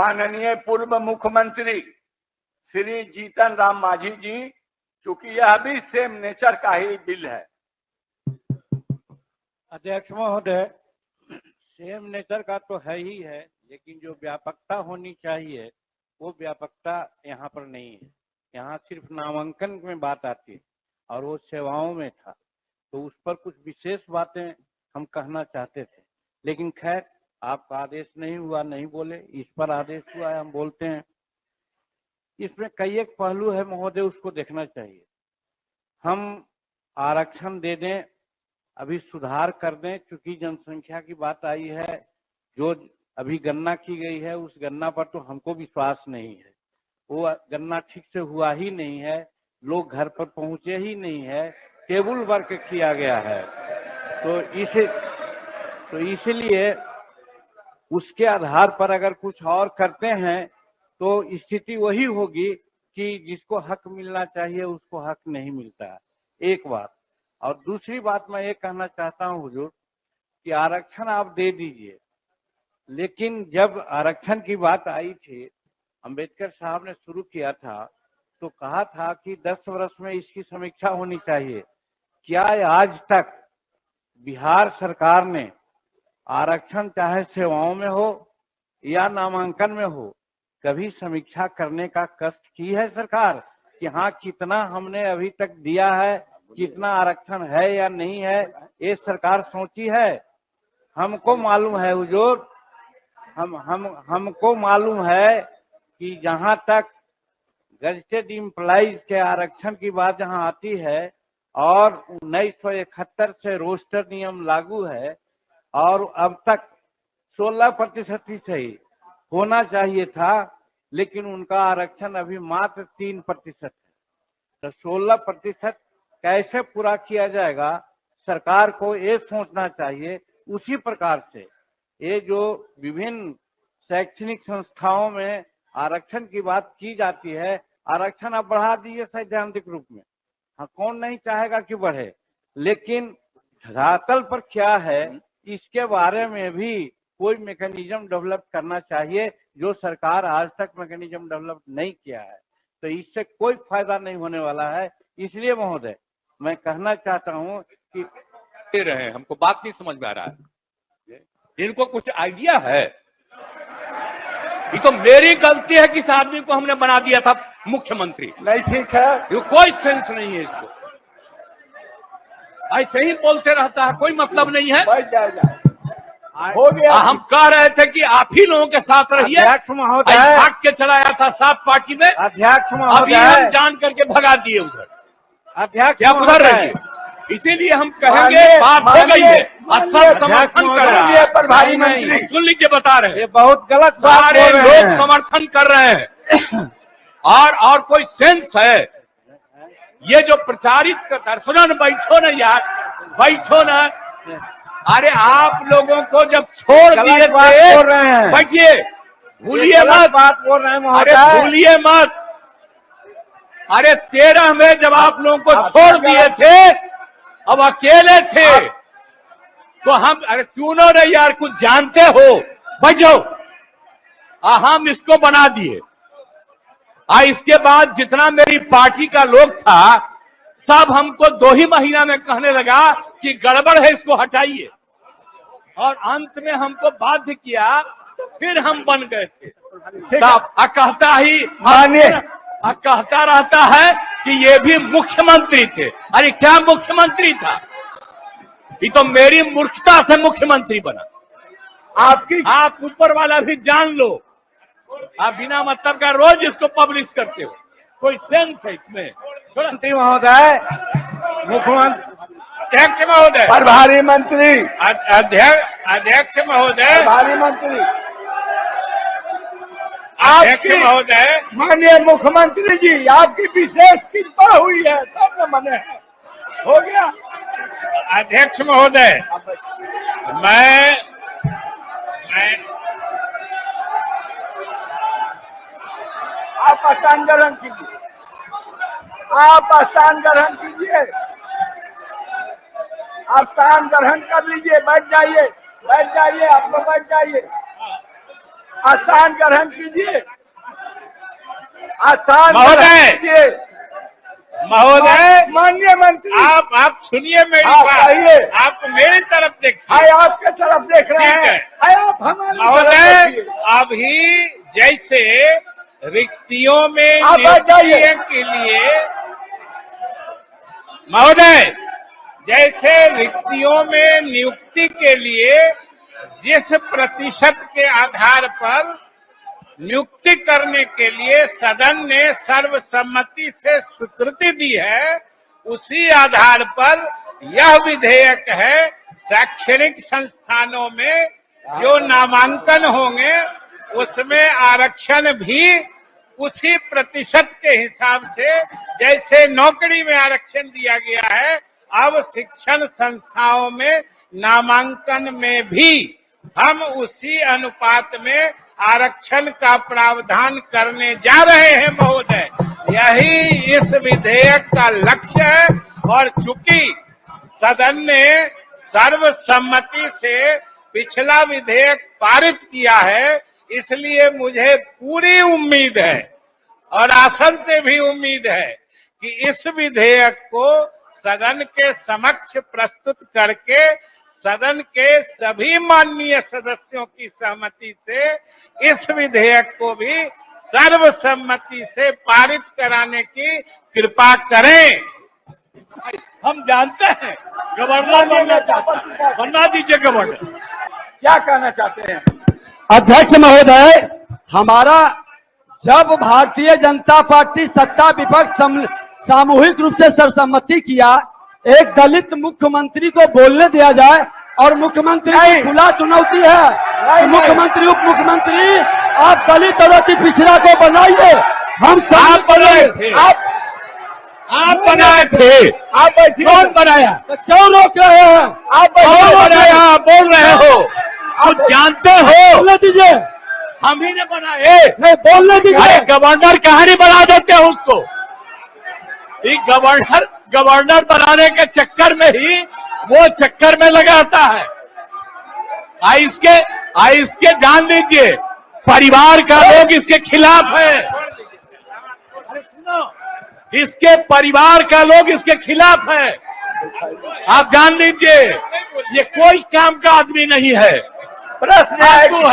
माननीय पूर्व मुख्यमंत्री श्री जीतन राम मांझी जी, चूंकि यह भी सेम नेचर का ही बिल है। अध्यक्ष महोदय, सेम नेचर का तो है ही है, लेकिन जो व्यापकता होनी चाहिए वो व्यापकता यहाँ पर नहीं है। यहाँ सिर्फ नामांकन में बात आती है और वो सेवाओं में था, तो उस पर कुछ विशेष बातें हम कहना चाहते थे, लेकिन खैर आपका आदेश नहीं हुआ, नहीं बोले, इस पर आदेश हुआ है, हम बोलते हैं। इसमें कई एक पहलू है महोदय, उसको देखना चाहिए। हम आरक्षण दे दें, अभी सुधार कर दें, क्योंकि जनसंख्या की बात आई है, जो अभी गणना की गई है उस गणना पर तो हमको विश्वास नहीं है, वो गणना ठीक से हुआ ही नहीं है, लोग घर पर पहुंचे ही नहीं है, टेबल वर्क किया गया है, तो इसलिए उसके आधार पर अगर कुछ और करते हैं तो स्थिति वही होगी कि जिसको हक मिलना चाहिए उसको हक नहीं मिलता है, एक बात। और दूसरी बात मैं ये कहना चाहता हूं हुजूर कि आरक्षण आप दे दीजिए, लेकिन जब आरक्षण की बात आई थी, अंबेडकर साहब ने शुरू किया था तो कहा था कि 10 वर्ष में इसकी समीक्षा होनी चाहिए। क्या आज तक बिहार सरकार ने आरक्षण चाहे सेवाओं में हो या नामांकन में हो, कभी समीक्षा करने का कष्ट की है सरकार कि हाँ कितना हमने अभी तक दिया है, कितना आरक्षण है या नहीं है, ये सरकार सोची है? हमको मालूम है हुजूर, हमको मालूम है कि जहां तक गजेटेड एम्प्लॉइज के आरक्षण की बात जहां आती है और 1971 से रोस्टर नियम लागू है और अब तक 16% ही सही होना चाहिए था, लेकिन उनका आरक्षण अभी मात्र 3% है। तो 16% कैसे पूरा किया जाएगा, सरकार को ये सोचना चाहिए। उसी प्रकार से ये जो विभिन्न शैक्षणिक संस्थाओं में आरक्षण की बात की जाती है, आरक्षण आप बढ़ा दीजिए सैद्धांतिक रूप में, हाँ कौन नहीं चाहेगा कि बढ़े, लेकिन धरातल पर क्या है इसके बारे में भी कोई मैकेनिज्म डेवलप करना चाहिए, जो सरकार आज तक मैकेनिज्म डेवलप नहीं किया है, तो इससे कोई फायदा नहीं होने वाला है। इसलिए महोदय मैं कहना चाहता हूं कि दे रहे हैं, हमको बात नहीं समझ में आ रहा है, इनको कुछ आइडिया है? ये तो मेरी गलती है कि इस आदमी को हमने बना दिया था मुख्यमंत्री। नहीं ठीक है, ये कोई सेंस नहीं है इसको, ऐसे ही बोलते रहता है, कोई मतलब नहीं है। बैठ जाएगा, हो गया। हम कह रहे थे कि आप ही लोगों के साथ रहिए, अध्यक्ष महोदय, भाग के चला आया था सात पार्टी में, अध्यक्ष अभी महोदय, हम जान करके भगा दिए उधर, अध्यक्ष क्या उधर रहिए। इसीलिए हम कहेंगे बात हो गई है, सब समर्थन कर रहे हैं, प्रभारी मंत्री सुन लीजिए, बता रहे ये हैं, बहुत गलत बात सारे बोल रहे लोग हैं। समर्थन कर रहे हैं और कोई सेंस है? ये जो प्रचारित करता है, सुनो ना, बैठो ना यार, बैठो ना, अरे आप लोगों को जब छोड़ दिए थे, बोल रहे हैं, बैठिए, भूलिए मत, बात बोल रहे हैं अरे महोदय, भूलिए मत, अरे 13 में जब आप लोगों को छोड़ दिए थे, अब अकेले थे, तो हम, अरे सुनो रे यार, कुछ जानते हो, बैठो, हम इसको बना दिए। इसके बाद जितना मेरी पार्टी का लोग था, सब हमको 2 ही महीना में कहने लगा कि गड़बड़ है, इसको हटाइए, और अंत में हमको बाध्य किया, तो फिर हम बन गए थे। कहता रहता है कि ये भी मुख्यमंत्री थे। अरे क्या मुख्यमंत्री था? ये तो मेरी मूर्खता से मुख्यमंत्री बना। आप ऊपर वाला भी जान लो, आप बिना मतलब का रोज इसको पब्लिश करते हो, कोई सेंस है इसमें? मंत्री महोदय, मुख्यमंत्री, अध्यक्ष महोदय, प्रभारी मंत्री, अध्यक्ष महोदय, प्रभारी मंत्री, अध्यक्ष महोदय, माननीय मुख्यमंत्री जी, आपकी विशेष कृपा हुई है तब न मने है, हो गया। अध्यक्ष महोदय, मैं आप स्थान ग्रहण कीजिए, आप स्थान ग्रहण कीजिए, आप स्थान ग्रहण कर लीजिए, बैठ जाइए, आप लोग बैठ जाइए, आसान ग्रहण कीजिए, आसान महोदय। ग्रहण कीजिए। महोदय, माननीय मंत्री, आप सुनिए मेरी आप बात, कहिए। आप मेरी तरफ देखिए। हाय आपके तरफ देख रहे ठीक हैं, है। हाय आप हमारी तरफ महोदय, देखिए। अभी जैसे रिक्तियों में आप बैठ जाइए। नियुक्ति के लिए, महोदय, जैसे रिक्तियों में नियुक्ति के लिए जिस प्रतिशत के आधार पर नियुक्ति करने के लिए सदन ने सर्वसम्मति से स्वीकृति दी है, उसी आधार पर यह विधेयक है शैक्षणिक संस्थानों में जो नामांकन होंगे उसमें आरक्षण भी उसी प्रतिशत के हिसाब से जैसे नौकरी में आरक्षण दिया गया है, अब शिक्षण संस्थाओं में नामांकन में भी हम उसी अनुपात में आरक्षण का प्रावधान करने जा रहे हैं महोदय। यही इस विधेयक का लक्ष्य है और चूंकि सदन ने सर्वसम्मति से पिछला विधेयक पारित किया है, इसलिए मुझे पूरी उम्मीद है और आसन से भी उम्मीद है कि इस विधेयक को सदन के समक्ष प्रस्तुत करके सदन के सभी माननीय सदस्यों की सहमति से इस विधेयक को भी सर्वसम्मति से पारित कराने की कृपा करें। हम जानते हैं गवर्नर बनना चाहता है, बनना दीजिए गवर्नर। क्या कहना चाहते हैं? अध्यक्ष महोदय, हमारा जब भारतीय जनता पार्टी सत्ता विपक्ष सामूहिक रूप से सर्वसम्मति किया, एक दलित मुख्यमंत्री को बोलने दिया जाए और मुख्यमंत्री की खुला चुनौती है कि मुख्यमंत्री उप मुख्यमंत्री आप दलित और अति पिछड़ा को बनाइए। हम सब बनाए थे, आप बनाए थे, आप बैठिए। कौन बनाया? तो क्यों रोक रहे हैं? आप कौन बैठिए। बनाया? आप बोल रहे हो, आप जानते हो बोलने दीजिए, हम ही ने बनाए। नहीं बोलने अरे दीजिए। गवर्नर कहानी बना देते हो उसको। ये गवर्नर बनाने के चक्कर में ही वो चक्कर में लगाता है। इसके जान लीजिए, परिवार का लोग इसके खिलाफ है। अरे सुनो, इसके परिवार का लोग इसके खिलाफ है। आप जान लीजिए, ये कोई काम का आदमी नहीं है। प्रश्न आपको है।